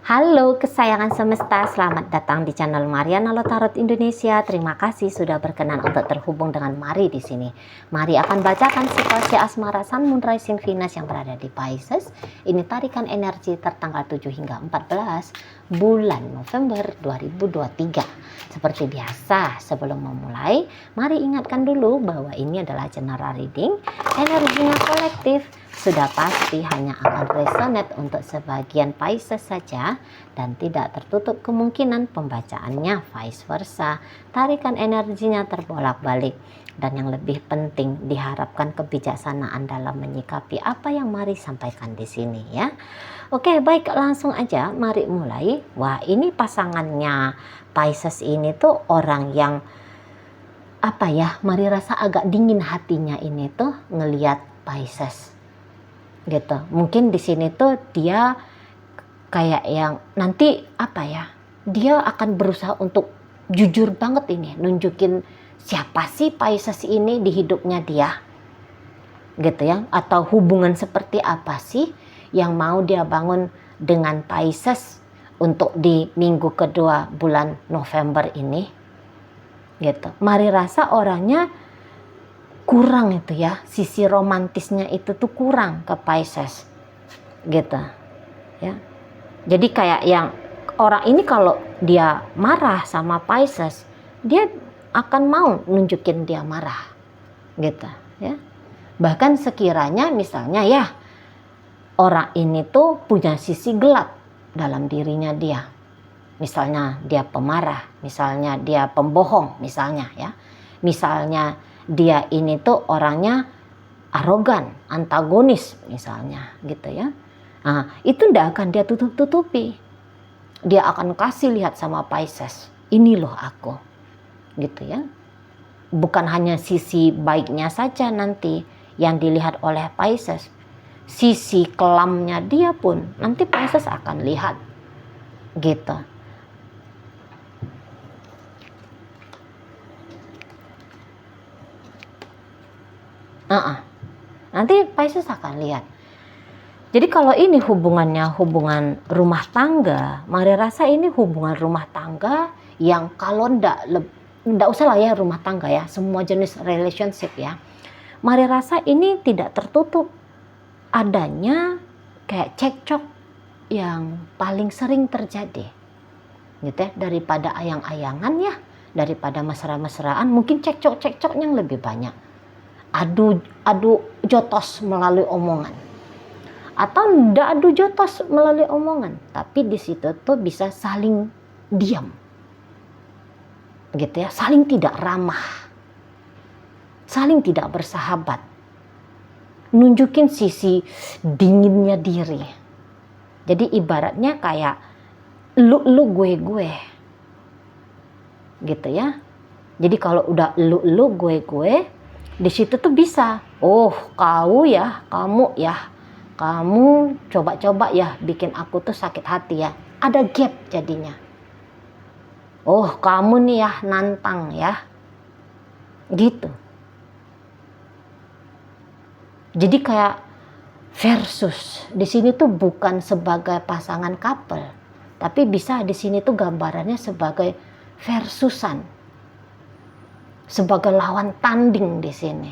Halo kesayangan semesta, selamat datang di channel Mariana Tarot Indonesia. Terima kasih sudah berkenan untuk terhubung dengan Mari di sini. Mari akan bacakan situasi asmara Sun, Moon, Rising, Venus yang berada di Pisces. Ini tarikan energi tertanggal 7 hingga 14 bulan November 2023. Seperti biasa, sebelum memulai, mari ingatkan dulu bahwa ini adalah general reading. Energinya kolektif, sudah pasti hanya akan resonate untuk sebagian Pisces saja dan tidak tertutup kemungkinan pembacaannya vice versa. Tarikan energinya terbolak-balik dan yang lebih penting diharapkan kebijaksanaan dalam menyikapi apa yang Mari sampaikan di sini ya. Oke, baik, langsung aja mari mulai. Wah, ini pasangannya Pisces ini tuh orang yang apa ya, Mari rasa agak dingin hatinya ini tuh ngelihat Pisces gitu. Mungkin di sini tuh dia kayak yang nanti apa ya, dia akan berusaha untuk jujur banget ini nunjukin siapa sih Pisces ini di hidupnya dia gitu ya, atau hubungan seperti apa sih yang mau dia bangun dengan Pisces untuk di minggu kedua bulan November ini gitu. Mari rasa orangnya kurang itu ya, sisi romantisnya itu tuh kurang ke Pisces gitu ya. Jadi kayak yang orang ini kalau dia marah sama Pisces, dia akan mau nunjukin dia marah gitu ya. Bahkan sekiranya misalnya ya orang ini tuh punya sisi gelap dalam dirinya dia, misalnya dia pemarah, misalnya dia pembohong, misalnya ya, misalnya dia ini tuh orangnya arogan, antagonis misalnya gitu ya. Nah, itu ndak akan dia tutup-tutupi. Dia akan kasih lihat sama Pisces, ini loh aku gitu ya. Bukan hanya sisi baiknya saja nanti yang dilihat oleh Pisces, sisi kelamnya dia pun nanti Pisces akan lihat gitu. Nanti Pisces akan lihat. Jadi kalau ini hubungannya hubungan rumah tangga, Mari rasa ini hubungan rumah tangga yang kalau ndak usah lah ya rumah tangga ya, semua jenis relationship ya. Mari rasa ini tidak tertutup adanya kayak cekcok yang paling sering terjadi gitu ya, daripada ayang-ayangan ya, daripada mesra-mesraan, mungkin cekcok yang lebih banyak. Adu jotos melalui omongan, atau ndak adu jotos melalui omongan, tapi di situ tuh bisa saling diam gitu ya, saling tidak ramah, saling tidak bersahabat, nunjukin sisi dinginnya diri. Jadi ibaratnya kayak lu gue gitu ya. Jadi kalau udah lu gue di situ tuh bisa, oh kamu ya, kamu coba-coba ya bikin aku tuh sakit hati ya. Ada gap jadinya. Oh kamu nih ya nantang ya. Gitu. Jadi kayak versus. Di sini tuh bukan sebagai pasangan couple, tapi bisa di sini tuh gambarannya sebagai versusan. Sebagai lawan tanding di sini.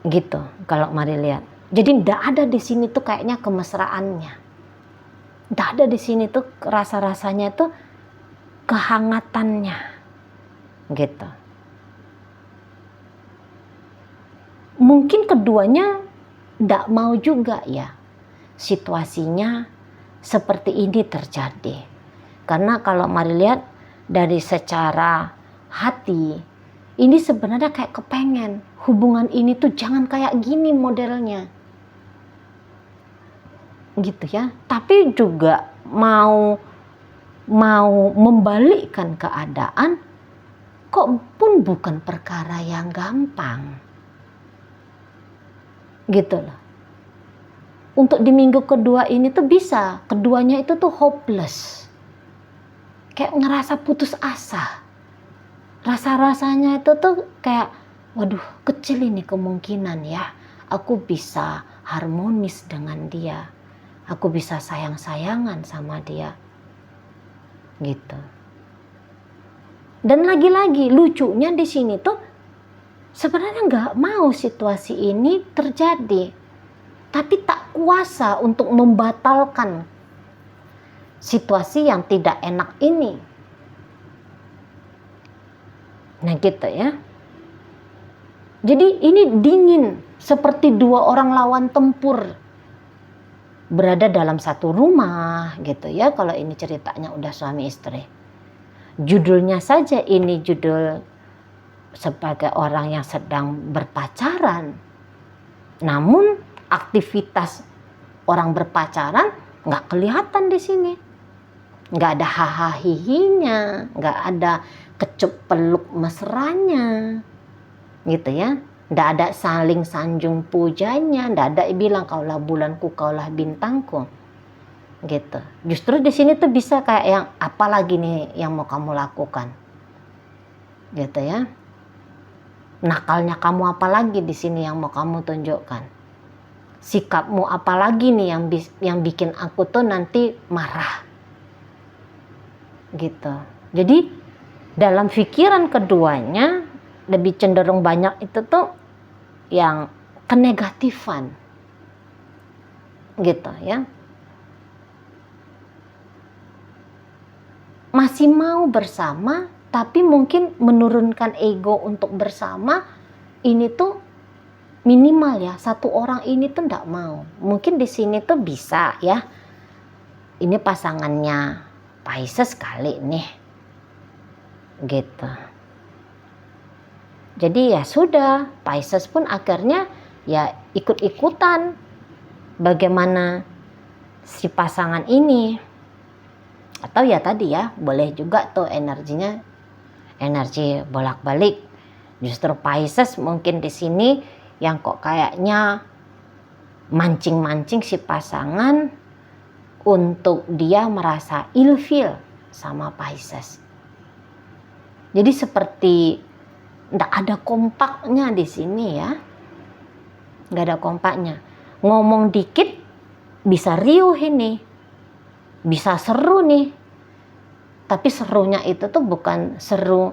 Gitu kalau Mari lihat. Jadi ndak ada di sini tuh kayaknya kemesraannya. Ndak ada di sini tuh rasa-rasanya tuh kehangatannya. Gitu. Mungkin keduanya ndak mau juga ya situasinya seperti ini terjadi. Karena kalau Mari lihat dari secara hati, ini sebenarnya kayak kepengen hubungan ini tuh jangan kayak gini modelnya gitu ya, tapi juga mau membalikkan keadaan kok pun bukan perkara yang gampang gitu loh. Untuk di minggu kedua ini tuh bisa keduanya itu tuh hopeless, kayak ngerasa putus asa. Rasa-rasanya itu tuh kayak, waduh kecil ini kemungkinan ya aku bisa harmonis dengan dia. aku bisa sayang-sayangan sama dia, gitu. Dan lagi-lagi lucunya di sini tuh sebenarnya nggak mau situasi ini terjadi, tapi tak kuasa untuk membatalkan situasi yang tidak enak ini. Nah gitu ya. Jadi ini dingin seperti dua orang lawan tempur berada dalam satu rumah gitu ya. Kalau ini ceritanya udah suami istri. Judulnya saja ini judul sebagai orang yang sedang berpacaran. Namun aktivitas orang berpacaran nggak kelihatan di sini. Nggak ada hahaha, nggak ada kecup peluk mesranya, gitu ya. Nggak ada saling sanjung pujanya, nggak ada bilang kaulah bulanku, kaulah bintangku, gitu. Justru di sini tuh bisa kayak yang apa lagi nih yang mau kamu lakukan, gitu ya. Nakalnya kamu apa lagi di sini yang mau kamu tunjukkan? Sikapmu apa lagi nih yang bikin aku tuh nanti marah? Gitu. Jadi dalam pikiran keduanya lebih cenderung banyak itu tuh yang kenegatifan, gitu ya. Masih mau bersama tapi mungkin menurunkan ego untuk bersama ini tuh minimal ya. Satu orang ini tuh nggak mau. Mungkin di sini tuh bisa ya. Ini pasangannya Pisces kali nih, gitu. Jadi ya sudah, Pisces pun akhirnya ya ikut-ikutan bagaimana si pasangan ini. Atau ya tadi ya, boleh juga tuh energinya energi bolak-balik. Justru Pisces mungkin di sini yang kok kayaknya mancing-mancing si pasangan untuk dia merasa ilfeel sama Pisces. Jadi seperti nggak ada kompaknya di sini ya, nggak ada kompaknya. Ngomong dikit bisa riuh ini, bisa seru nih. Tapi serunya itu tuh bukan seru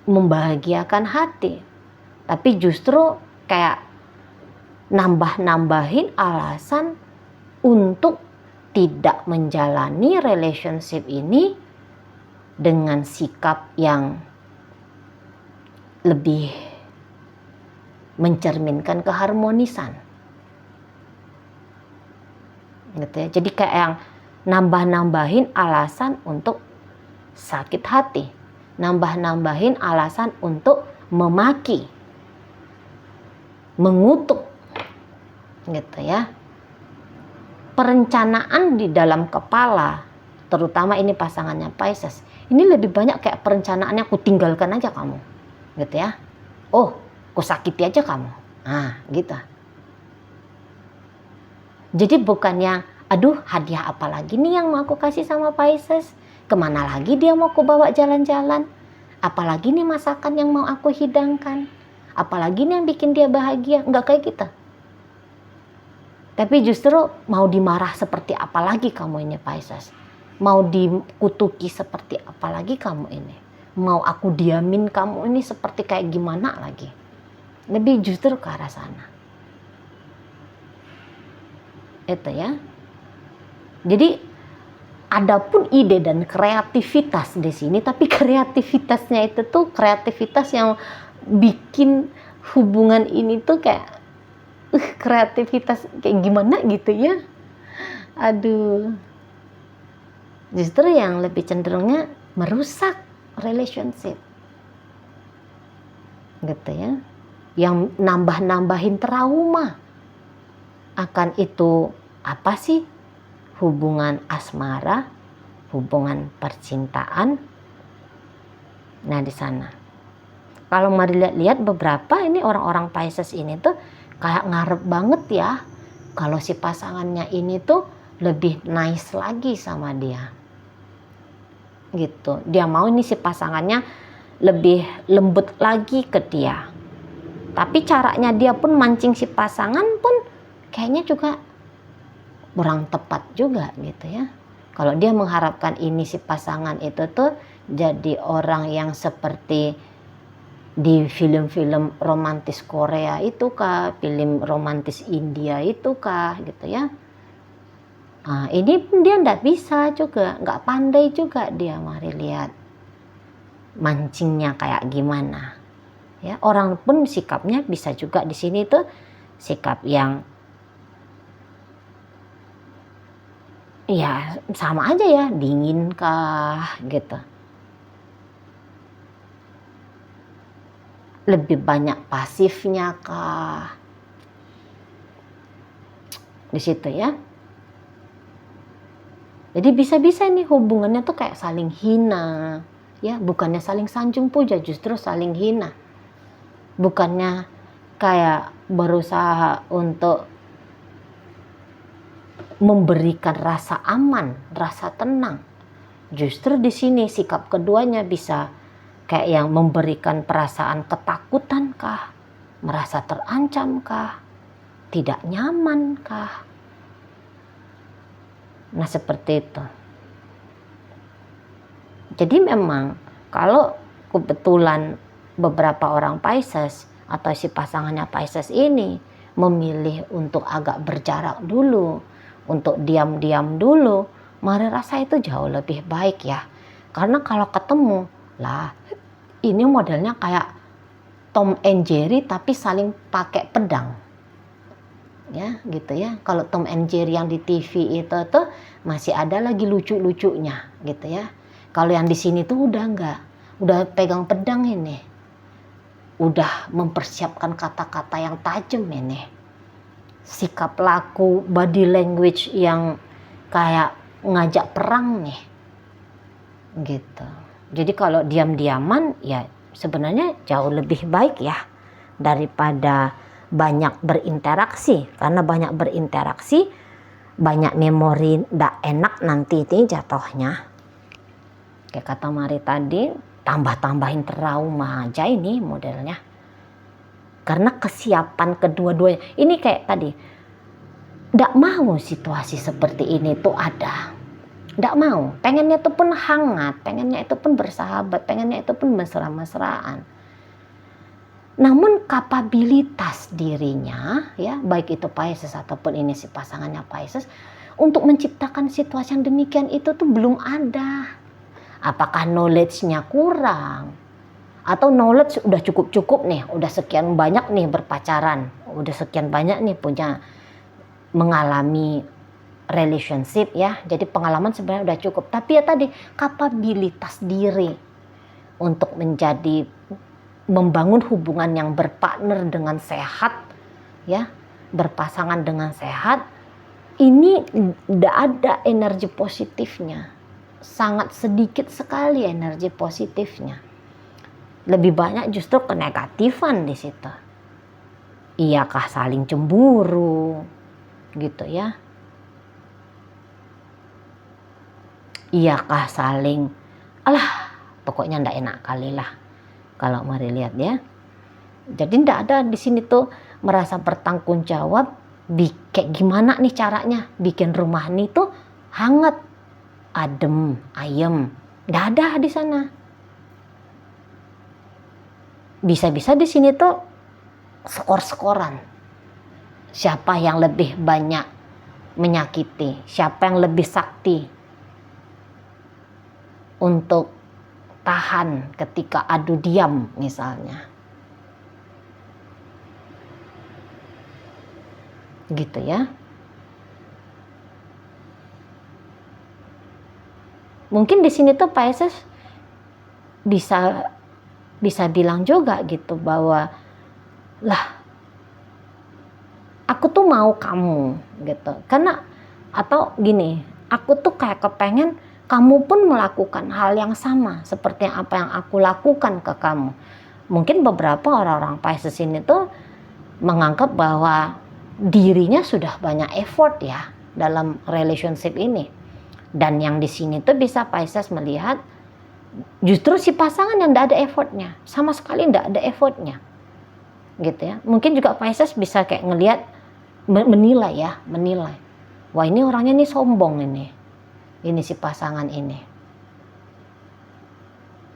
membahagiakan hati, tapi justru kayak nambah-nambahin alasan untuk tidak menjalani relationship ini dengan sikap yang lebih mencerminkan keharmonisan, gitu ya. Jadi kayak yang nambah-nambahin alasan untuk sakit hati, nambah-nambahin alasan untuk memaki, mengutuk, gitu ya. Perencanaan di dalam kepala, terutama ini pasangannya Pisces, ini lebih banyak kayak perencanaannya aku tinggalkan aja kamu, gitu ya. Oh, aku sakiti aja kamu. Nah, gitu. Jadi bukannya, aduh hadiah apa lagi nih yang mau aku kasih sama Pisces? Kemana lagi dia mau aku bawa jalan-jalan? Apalagi nih masakan yang mau aku hidangkan? Apalagi nih yang bikin dia bahagia? Enggak kayak gitu. Tapi justru mau dimarah seperti apa lagi kamu ini Pisces? Mau dikutuki seperti apa lagi kamu ini? Mau aku diamin kamu ini seperti kayak gimana lagi? Lebih justru ke arah sana. Itu ya. Jadi adapun ide dan kreativitas di sini, tapi kreativitasnya itu tuh kreativitas yang bikin hubungan ini tuh kayak kreativitas kayak gimana gitu ya. Aduh. Justru yang lebih cenderungnya merusak relationship. Gitu ya. Yang nambah-nambahin trauma. Akan itu apa sih? Hubungan asmara, hubungan percintaan. Nah, di sana. Kalau mari lihat beberapa ini orang-orang Pisces ini tuh kayak ngarep banget ya kalau si pasangannya ini tuh lebih nice lagi sama dia, gitu. Dia mau ini si pasangannya lebih lembut lagi ke dia, tapi caranya dia pun mancing si pasangan pun kayaknya juga kurang tepat juga gitu ya. Kalau dia mengharapkan ini si pasangan itu tuh jadi orang yang seperti di film-film romantis Korea itu kah, film romantis India itu kah gitu ya. Nah, ini pun dia nggak bisa juga, nggak pandai juga dia. Mari lihat mancingnya kayak gimana ya. Orang pun sikapnya bisa juga di sini tuh sikap yang ya sama aja ya, dingin kah gitu, lebih banyak pasifnya kah di situ ya. Jadi bisa-bisa nih hubungannya tuh kayak saling hina ya, bukannya saling sanjung puja, justru saling hina. Bukannya kayak berusaha untuk memberikan rasa aman, rasa tenang. Justru di sini sikap keduanya bisa kayak yang memberikan perasaan ketakutan kah, merasa terancam kah, tidak nyaman kah. Nah, seperti itu. Jadi memang kalau kebetulan beberapa orang Pisces atau si pasangannya Pisces ini memilih untuk agak berjarak dulu, untuk diam-diam dulu, Mari rasa itu jauh lebih baik ya. Karena kalau ketemu lah, ini modelnya kayak Tom and Jerry tapi saling pakai pedang. Ya gitu ya. Kalau Tom and Jerry yang di TV itu tuh masih ada lagi lucu-lucunya gitu ya. Kalau yang di sini tuh udah enggak, udah pegang pedang ini, udah mempersiapkan kata-kata yang tajam ini, sikap laku, body language yang kayak ngajak perang nih gitu. Jadi kalau diam-diaman ya sebenarnya jauh lebih baik ya daripada banyak berinteraksi. Karena banyak berinteraksi, banyak memori ndak enak nanti ini jatuhnya. Kayak kata Mari tadi, tambah-tambahin trauma aja ini modelnya. Karena kesiapan kedua-duanya. Ini kayak tadi, ndak mau situasi seperti ini tuh ada. Ndak mau, pengennya itu pun hangat, pengennya itu pun bersahabat, pengennya itu pun mesra-mesraan. Namun kapabilitas dirinya, ya baik itu Pisces ataupun ini si pasangannya Pisces, untuk menciptakan situasi yang demikian itu tuh belum ada. Apakah knowledge-nya kurang? Atau knowledge udah cukup-cukup nih, udah sekian banyak nih berpacaran, udah sekian banyak nih punya mengalami relationship ya. Jadi pengalaman sebenarnya udah cukup. Tapi ya tadi kapabilitas diri untuk menjadi membangun hubungan yang berpartner dengan sehat ya, berpasangan dengan sehat, ini tidak ada energi positifnya. Sangat sedikit sekali energi positifnya. Lebih banyak justru kenegatifan di situ. Iyakah saling cemburu gitu ya. Iyakah saling pokoknya ndak enak kali lah kalau Mari lihat ya. Jadi ndak ada di sini tuh merasa bertanggung jawab kayak gimana nih caranya bikin rumah ini tuh hangat, adem, ayem. Ndak ada di sana. Bisa-bisa di sini tuh skor-skoran. Siapa yang lebih banyak menyakiti, siapa yang lebih sakti untuk tahan ketika adu diam misalnya. Gitu ya. Mungkin di sini tuh Pisces bisa bilang juga gitu bahwa lah aku tuh mau kamu gitu. Karena atau gini, aku tuh kayak kepengen kamu pun melakukan hal yang sama seperti apa yang aku lakukan ke kamu. Mungkin beberapa orang-orang Pisces ini tuh menganggap bahwa dirinya sudah banyak effort ya dalam relationship ini. Dan yang di sini tuh bisa Pisces melihat justru si pasangan yang tidak ada effortnya, sama sekali tidak ada effortnya, gitu ya. Mungkin juga Pisces bisa kayak ngelihat, menilai. Wah, ini orangnya nih sombong ini si pasangan ini,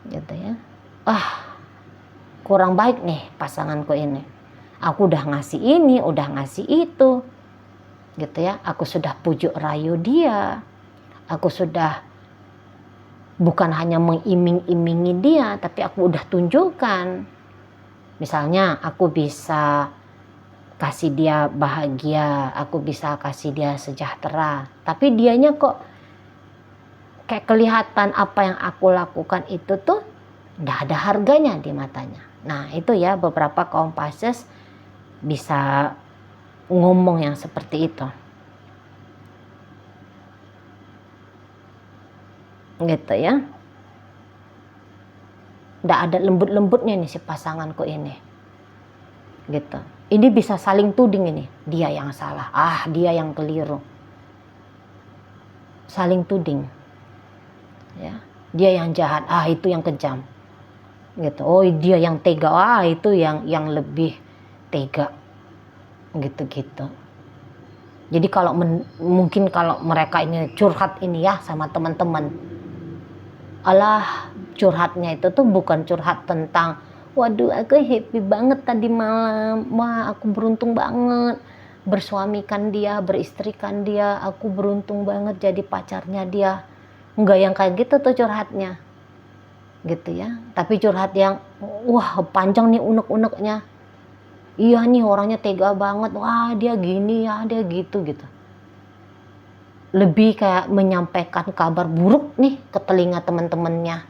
gitu ya. Kurang baik nih pasanganku ini. Aku udah ngasih ini, udah ngasih itu, gitu ya. Aku sudah pujuk rayu dia, aku sudah bukan hanya mengiming-imingi dia, tapi aku udah tunjukkan. Misalnya aku bisa kasih dia bahagia, aku bisa kasih dia sejahtera, tapi dianya kok kayak kelihatan apa yang aku lakukan itu tuh nggak ada harganya di matanya. Nah itu ya, beberapa kaum Pisces bisa ngomong yang seperti itu, gitu ya. Nggak ada lembut-lembutnya nih si pasanganku ini, gitu. Ini bisa saling tuding, ini dia yang salah, dia yang keliru, saling tuding ya. Dia yang jahat, itu yang kejam, gitu. Oh, dia yang tega, itu yang lebih tega, gitu-gitu. Jadi kalau mungkin kalau mereka ini curhat ini ya sama teman-teman, alah, curhatnya itu tuh bukan curhat tentang waduh aku happy banget tadi malam, wah aku beruntung banget bersuamikan dia, beristrikan dia, aku beruntung banget jadi pacarnya dia. Enggak yang kayak gitu tuh curhatnya, gitu ya. Tapi curhat yang wah panjang nih unek-uneknya, iya nih orangnya tega banget, wah dia gini ya, dia gitu. Lebih kayak menyampaikan kabar buruk nih ke telinga teman-temannya.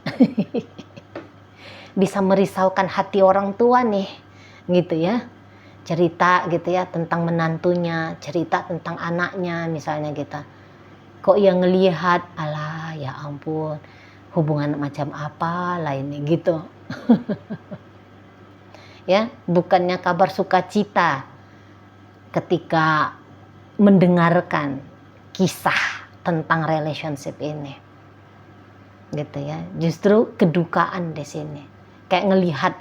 Bisa merisaukan hati orang tua nih, gitu ya. Cerita gitu ya tentang menantunya, cerita tentang anaknya misalnya gitu. Kok yang ngelihat, alah ya ampun, hubungan macam apa lah ini, gitu. Ya, bukannya kabar sukacita ketika mendengarkan kisah tentang relationship ini, gitu ya. Justru kedukaan di sini, kayak ngelihat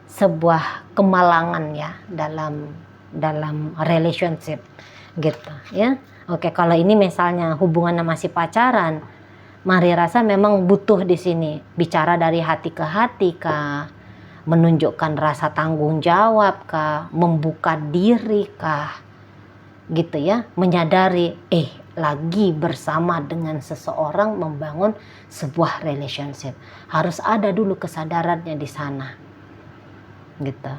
sebuah kemalangan ya dalam relationship, gitu ya. Oke, kalau ini misalnya hubungan masih pacaran, Mari rasa memang butuh di sini bicara dari hati ke hati kah, menunjukkan rasa tanggung jawab kah, membuka diri kah, gitu ya, menyadari lagi bersama dengan seseorang membangun sebuah relationship. Harus ada dulu kesadarannya di sana, gitu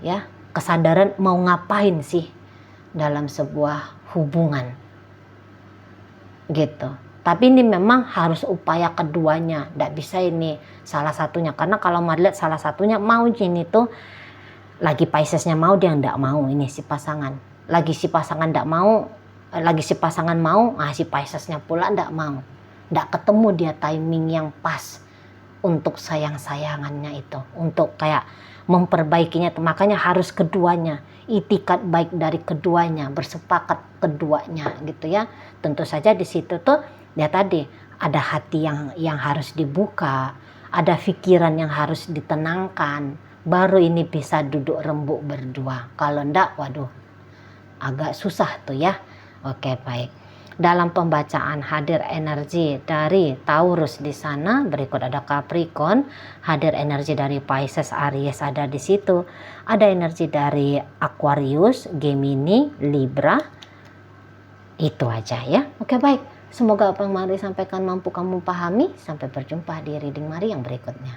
ya. Kesadaran mau ngapain sih dalam sebuah hubungan, gitu. Tapi ini memang harus upaya keduanya, tidak bisa ini salah satunya. Karena kalau mau lihat salah satunya mau ini tuh lagi Piscesnya mau, dia tidak mau, ini si pasangan. Lagi si pasangan tidak mau, lagi si pasangan mau, si Piscesnya pula tidak mau. Tidak ketemu dia timing yang pas untuk sayang-sayangannya itu, untuk kayak memperbaikinya. Makanya harus keduanya, itikat baik dari keduanya, bersepakat keduanya, gitu ya. Tentu saja di situ tuh ya tadi ada hati yang harus dibuka, ada pikiran yang harus ditenangkan, baru ini bisa duduk rembuk berdua. Kalau enggak, waduh, agak susah tuh ya. Oke, baik. Dalam pembacaan hadir energi dari Taurus di sana, berikut ada Capricorn, hadir energi dari Pisces, Aries ada di situ, ada energi dari Aquarius, Gemini, Libra. Itu aja ya. Oke, baik. Semoga apa yang Mari sampaikan mampu kamu pahami. Sampai berjumpa di reading Mari yang berikutnya.